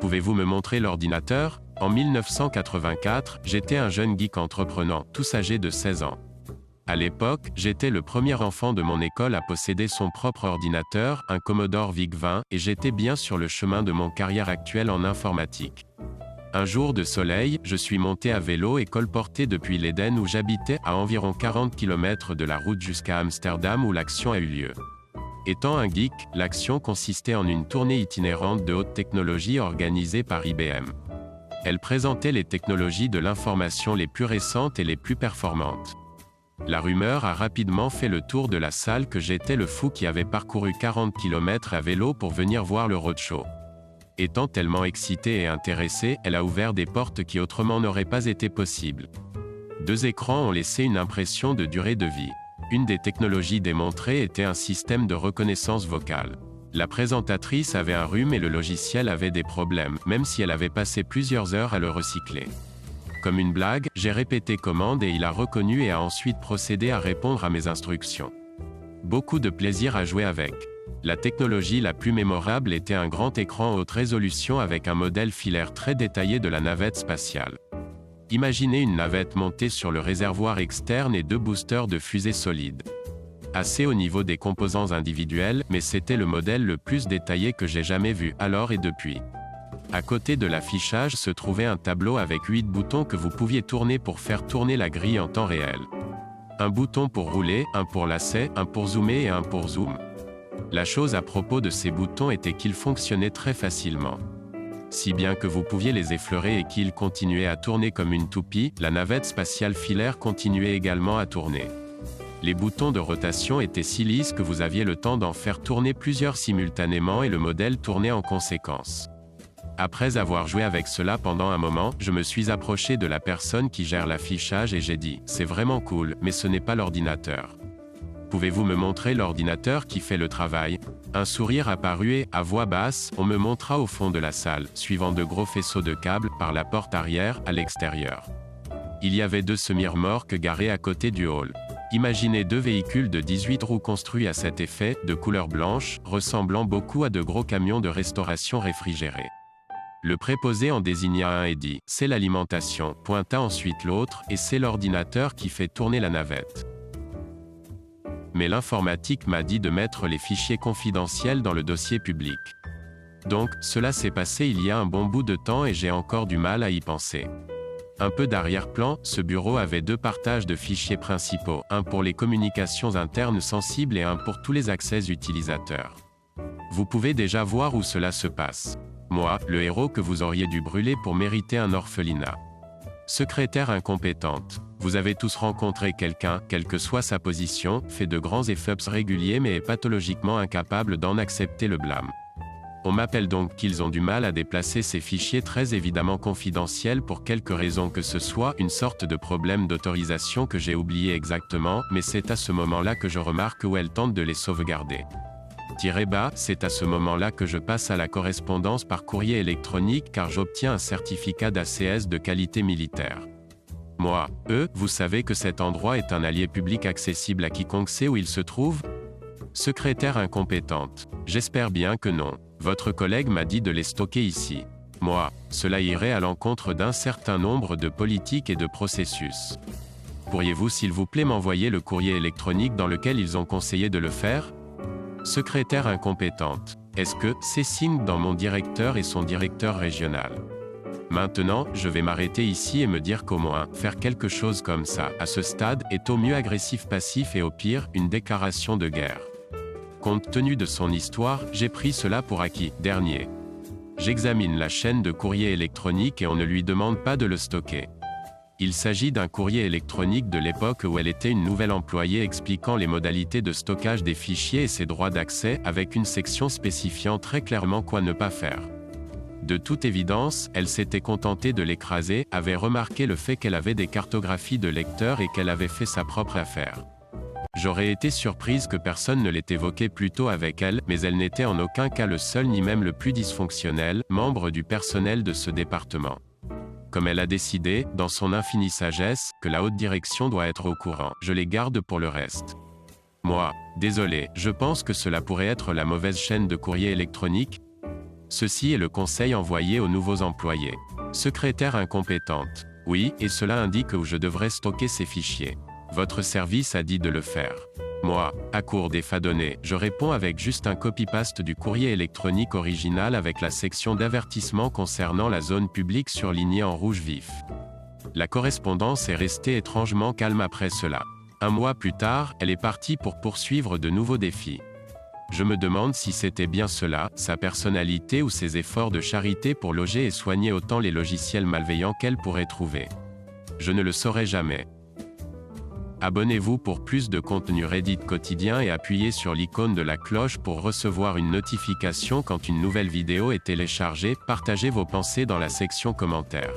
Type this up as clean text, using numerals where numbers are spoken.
Pouvez-vous me montrer l'ordinateur? En 1984, j'étais un jeune geek entreprenant, tous âgés de 16 ans. À l'époque, j'étais le premier enfant de mon école à posséder son propre ordinateur, un Commodore VIC-20, et j'étais bien sur le chemin de mon carrière actuelle en informatique. Un jour de soleil, je suis monté à vélo et colporté depuis l'Éden où j'habitais à environ 40 km de la route jusqu'à Amsterdam où l'action a eu lieu. Étant un geek, l'action consistait en une tournée itinérante de haute technologie organisée par IBM. Elle présentait les technologies de l'information les plus récentes et les plus performantes. La rumeur a rapidement fait le tour de la salle que j'étais le fou qui avait parcouru 40 km à vélo pour venir voir le roadshow. Étant tellement excitée et intéressée, elle a ouvert des portes qui autrement n'auraient pas été possibles. 2 écrans ont laissé une impression de durée de vie. Une des technologies démontrées était un système de reconnaissance vocale. La présentatrice avait un rhume et le logiciel avait des problèmes, même si elle avait passé plusieurs heures à le recycler. Comme une blague, j'ai répété commande et il a reconnu et a ensuite procédé à répondre à mes instructions. Beaucoup de plaisir à jouer avec. La technologie la plus mémorable était un grand écran haute résolution avec un modèle filaire très détaillé de la navette spatiale. Imaginez une navette montée sur le réservoir externe et 2 boosters de fusée solides. Assez au niveau des composants individuels, mais c'était le modèle le plus détaillé que j'ai jamais vu, alors et depuis. À côté de l'affichage se trouvait un tableau avec 8 boutons que vous pouviez tourner pour faire tourner la grille en temps réel. Un bouton pour rouler, un pour lacet, un pour zoomer et un pour zoom. La chose à propos de ces boutons était qu'ils fonctionnaient très facilement. Si bien que vous pouviez les effleurer et qu'ils continuaient à tourner comme une toupie, la navette spatiale filaire continuait également à tourner. Les boutons de rotation étaient si lisses que vous aviez le temps d'en faire tourner plusieurs simultanément et le modèle tournait en conséquence. Après avoir joué avec cela pendant un moment, je me suis approché de la personne qui gère l'affichage et j'ai dit « C'est vraiment cool, mais ce n'est pas l'ordinateur. Pouvez-vous me montrer l'ordinateur qui fait le travail ?» Un sourire apparut et, à voix basse, on me montra au fond de la salle, suivant de gros faisceaux de câbles, par la porte arrière, à l'extérieur. Il y avait 2 semi-remorques garées à côté du hall. Imaginez 2 véhicules de 18 roues construits à cet effet, de couleur blanche, ressemblant beaucoup à de gros camions de restauration réfrigérés. Le préposé en désigna un et dit « C'est l'alimentation », pointa ensuite l'autre, et c'est l'ordinateur qui fait tourner la navette. Mais l'informatique m'a dit de mettre les fichiers confidentiels dans le dossier public. Donc, cela s'est passé il y a un bon bout de temps et j'ai encore du mal à y penser. Un peu d'arrière-plan, ce bureau avait 2 partages de fichiers principaux, un pour les communications internes sensibles et un pour tous les accès utilisateurs. Vous pouvez déjà voir où cela se passe. Moi, le héros que vous auriez dû brûler pour mériter un orphelinat. Secrétaire incompétente. Vous avez tous rencontré quelqu'un, quelle que soit sa position, fait de grands efflups réguliers mais est pathologiquement incapable d'en accepter le blâme. On m'appelle donc qu'ils ont du mal à déplacer ces fichiers très évidemment confidentiels pour quelque raison que ce soit, une sorte de problème d'autorisation que j'ai oublié exactement, mais c'est à ce moment-là que je remarque où elle tente de les sauvegarder. C'est à ce moment-là que je passe à la correspondance par courrier électronique car j'obtiens un certificat d'ACS de qualité militaire. Moi, vous savez que cet endroit est un allié public accessible à quiconque sait où il se trouve? Secrétaire incompétente. J'espère bien que non. Votre collègue m'a dit de les stocker ici. Moi, cela irait à l'encontre d'un certain nombre de politiques et de processus. Pourriez-vous s'il vous plaît m'envoyer le courrier électronique dans lequel ils ont conseillé de le faire? Secrétaire incompétente. Est-ce que c'est signe dans mon directeur et son directeur régional? Maintenant, je vais m'arrêter ici et me dire qu'au moins, faire quelque chose comme ça, à ce stade, est au mieux agressif-passif et au pire, une déclaration de guerre. Compte tenu de son histoire, j'ai pris cela pour acquis. Dernier. J'examine la chaîne de courrier électronique et on ne lui demande pas de le stocker. Il s'agit d'un courrier électronique de l'époque où elle était une nouvelle employée expliquant les modalités de stockage des fichiers et ses droits d'accès, avec une section spécifiant très clairement quoi ne pas faire. De toute évidence, elle s'était contentée de l'écraser, avait remarqué le fait qu'elle avait des cartographies de lecteurs et qu'elle avait fait sa propre affaire. J'aurais été surprise que personne ne l'ait évoqué plus tôt avec elle, mais elle n'était en aucun cas le seul ni même le plus dysfonctionnel, membre du personnel de ce département. Comme elle a décidé, dans son infinie sagesse, que la haute direction doit être au courant, je les garde pour le reste. Moi, désolé, je pense que cela pourrait être la mauvaise chaîne de courrier électronique. Ceci est le conseil envoyé aux nouveaux employés. Secrétaire incompétente. Oui, et cela indique où je devrais stocker ces fichiers. Votre service a dit de le faire. Moi, à court des fadonnés, je réponds avec juste un copy-paste du courrier électronique original avec la section d'avertissement concernant la zone publique surlignée en rouge vif. La correspondance est restée étrangement calme après cela. Un mois plus tard, elle est partie pour poursuivre de nouveaux défis. Je me demande si c'était bien cela, sa personnalité ou ses efforts de charité pour loger et soigner autant les logiciels malveillants qu'elle pourrait trouver. Je ne le saurai jamais. Abonnez-vous pour plus de contenu Reddit quotidien et appuyez sur l'icône de la cloche pour recevoir une notification quand une nouvelle vidéo est téléchargée. Partagez vos pensées dans la section commentaires.